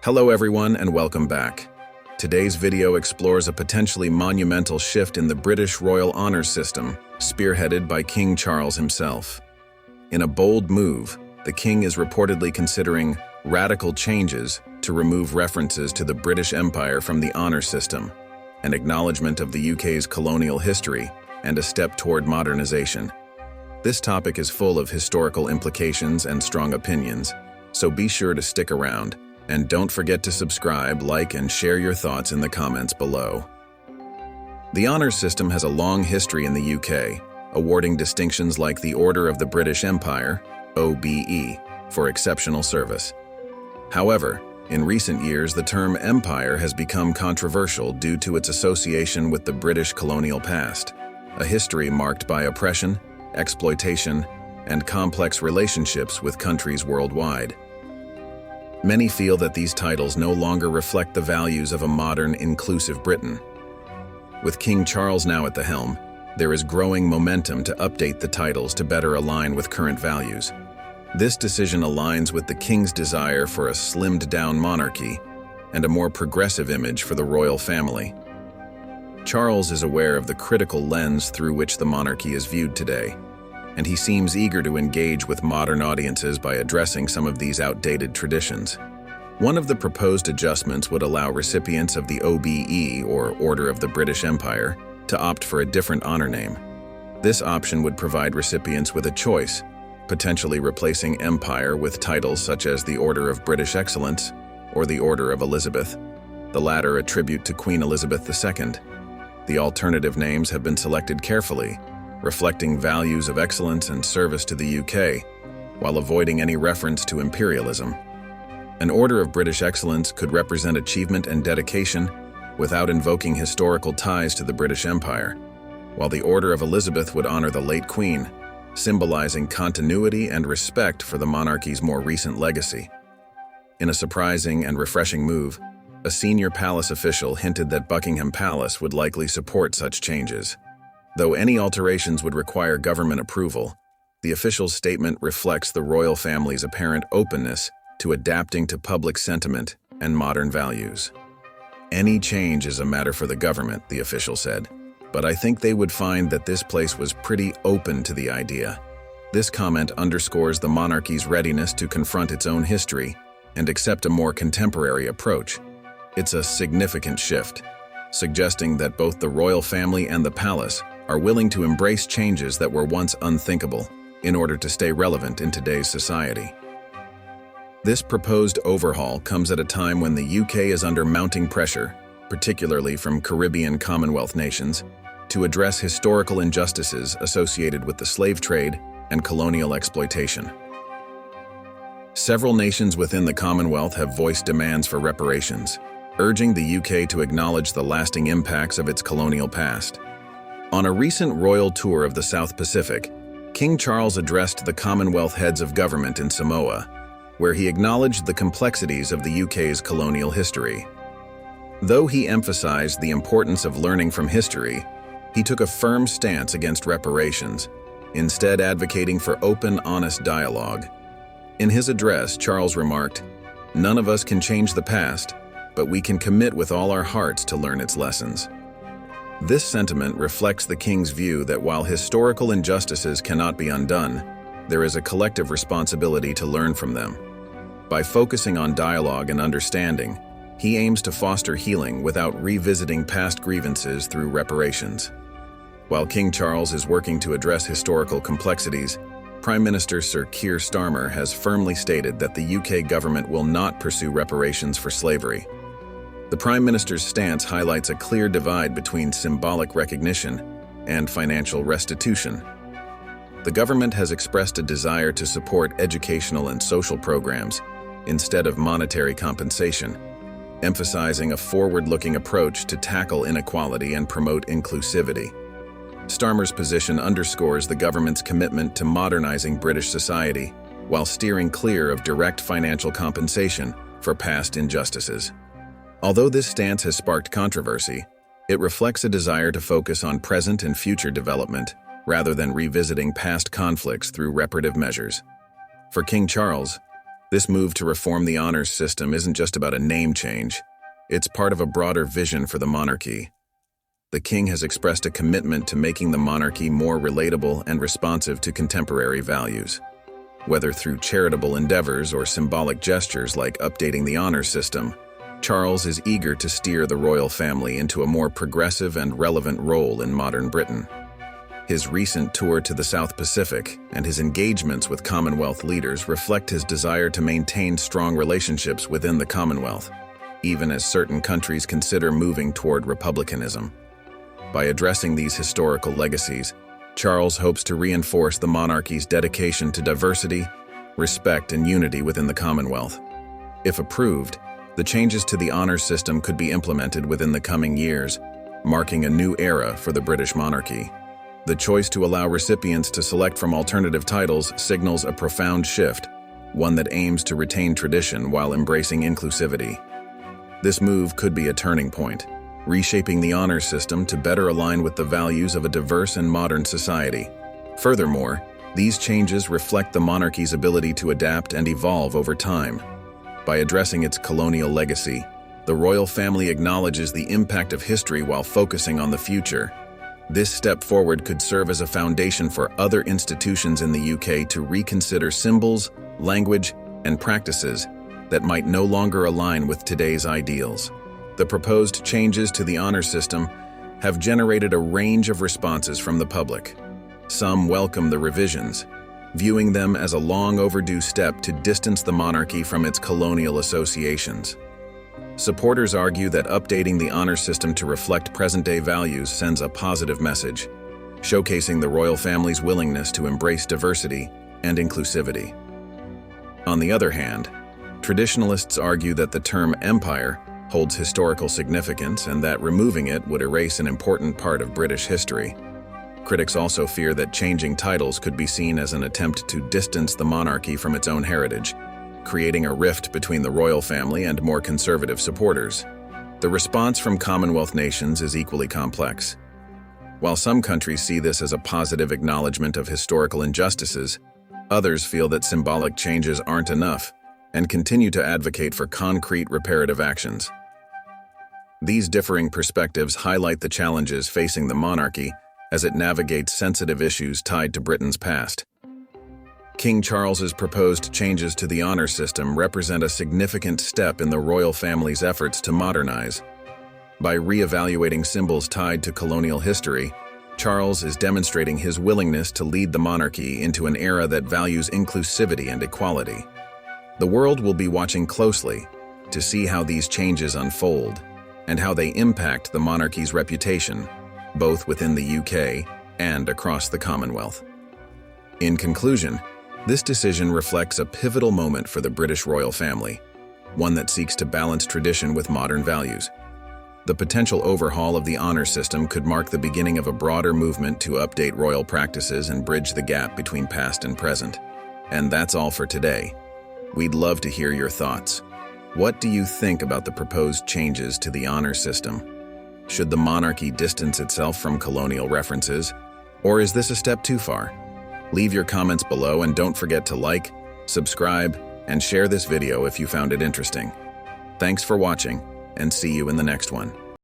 Hello everyone and welcome back. Today's video explores a potentially monumental shift in the British royal honours system, spearheaded by King Charles himself. In a bold move, the King is reportedly considering radical changes to remove references to the British Empire from the honours system, an acknowledgement of the UK's colonial history and a step toward modernization. This topic is full of historical implications and strong opinions, so be sure to stick around. And don't forget to subscribe, like, and share your thoughts in the comments below. The honours system has a long history in the UK, awarding distinctions like the Order of the British Empire, OBE, for exceptional service. However, in recent years, the term empire has become controversial due to its association with the British colonial past, a history marked by oppression, exploitation, and complex relationships with countries worldwide. Many feel that these titles no longer reflect the values of a modern, inclusive Britain. With King Charles now at the helm, there is growing momentum to update the titles to better align with current values. This decision aligns with the King's desire for a slimmed-down monarchy and a more progressive image for the royal family. Charles is aware of the critical lens through which the monarchy is viewed today, and he seems eager to engage with modern audiences by addressing some of these outdated traditions. One of the proposed adjustments would allow recipients of the OBE, or Order of the British Empire, to opt for a different honor name. This option would provide recipients with a choice, potentially replacing Empire with titles such as the Order of British Excellence or the Order of Elizabeth, the latter a tribute to Queen Elizabeth II. The alternative names have been selected carefully, reflecting values of excellence and service to the UK, while avoiding any reference to imperialism. An Order of British Excellence could represent achievement and dedication without invoking historical ties to the British Empire, while the Order of Elizabeth would honor the late Queen, symbolizing continuity and respect for the monarchy's more recent legacy. In a surprising and refreshing move, a senior palace official hinted that Buckingham Palace would likely support such changes. Though any alterations would require government approval, the official's statement reflects the royal family's apparent openness to adapting to public sentiment and modern values. Any change is a matter for the government, the official said, but I think they would find that this place was pretty open to the idea. This comment underscores the monarchy's readiness to confront its own history and accept a more contemporary approach. It's a significant shift, suggesting that both the royal family and the palace are willing to embrace changes that were once unthinkable in order to stay relevant in today's society. This proposed overhaul comes at a time when the UK is under mounting pressure, particularly from Caribbean Commonwealth nations, to address historical injustices associated with the slave trade and colonial exploitation. Several nations within the Commonwealth have voiced demands for reparations, urging the UK to acknowledge the lasting impacts of its colonial past. On a recent royal tour of the South Pacific, King Charles addressed the Commonwealth heads of government in Samoa, where he acknowledged the complexities of the UK's colonial history. Though he emphasized the importance of learning from history, he took a firm stance against reparations, instead advocating for open, honest dialogue. In his address, Charles remarked, "None of us can change the past, but we can commit with all our hearts to learn its lessons." This sentiment reflects the King's view that while historical injustices cannot be undone, there is a collective responsibility to learn from them. By focusing on dialogue and understanding, he aims to foster healing without revisiting past grievances through reparations. While King Charles is working to address historical complexities, Prime Minister Sir Keir Starmer has firmly stated that the UK government will not pursue reparations for slavery. The Prime Minister's stance highlights a clear divide between symbolic recognition and financial restitution. The government has expressed a desire to support educational and social programs instead of monetary compensation, emphasizing a forward-looking approach to tackle inequality and promote inclusivity. Starmer's position underscores the government's commitment to modernizing British society while steering clear of direct financial compensation for past injustices. Although this stance has sparked controversy, it reflects a desire to focus on present and future development rather than revisiting past conflicts through reparative measures. For King Charles, This move to reform the honors system isn't just about a name change. It's part of a broader vision for the monarchy. The king has expressed a commitment to making the monarchy more relatable and responsive to contemporary values. Whether through charitable endeavors or symbolic gestures like updating the honor system, Charles is eager to steer the royal family into a more progressive and relevant role in modern Britain. His recent tour to the South Pacific and his engagements with Commonwealth leaders reflect his desire to maintain strong relationships within the Commonwealth, even as certain countries consider moving toward republicanism. By addressing these historical legacies, Charles hopes to reinforce the monarchy's dedication to diversity, respect, and unity within the Commonwealth. If approved, the changes to the honor system could be implemented within the coming years, marking a new era for the British monarchy. The choice to allow recipients to select from alternative titles signals a profound shift, one that aims to retain tradition while embracing inclusivity. This move could be a turning point, reshaping the honor system to better align with the values of a diverse and modern society. Furthermore, these changes reflect the monarchy's ability to adapt and evolve over time. By addressing its colonial legacy, the royal family acknowledges the impact of history while focusing on the future. This step forward could serve as a foundation for other institutions in the UK to reconsider symbols, language, and practices that might no longer align with today's ideals. The proposed changes to the honor system have generated a range of responses from the public. Some welcome the revisions, viewing them as a long overdue step to distance the monarchy from its colonial associations. Supporters argue that updating the honor system to reflect present-day values sends a positive message, showcasing the royal family's willingness to embrace diversity and inclusivity. On the other hand, traditionalists argue that the term empire holds historical significance and that removing it would erase an important part of British history. Critics also fear that changing titles could be seen as an attempt to distance the monarchy from its own heritage, creating a rift between the royal family and more conservative supporters. The response from Commonwealth nations is equally complex. While some countries see this as a positive acknowledgement of historical injustices, others feel that symbolic changes aren't enough and continue to advocate for concrete reparative actions. These differing perspectives highlight the challenges facing the monarchy as it navigates sensitive issues tied to Britain's past. King Charles's proposed changes to the honor system represent a significant step in the royal family's efforts to modernize. By re-evaluating symbols tied to colonial history, Charles is demonstrating his willingness to lead the monarchy into an era that values inclusivity and equality. The world will be watching closely to see how these changes unfold and how they impact the monarchy's reputation, both within the UK and across the Commonwealth. In conclusion, this decision reflects a pivotal moment for the British royal family, one that seeks to balance tradition with modern values. The potential overhaul of the honor system could mark the beginning of a broader movement to update royal practices and bridge the gap between past and present. And that's all for today. We'd love to hear your thoughts. What do you think about the proposed changes to the honor system? Should the monarchy distance itself from colonial references, or is this a step too far? Leave your comments below and don't forget to like, subscribe, and share this video if you found it interesting. Thanks for watching, and see you in the next one.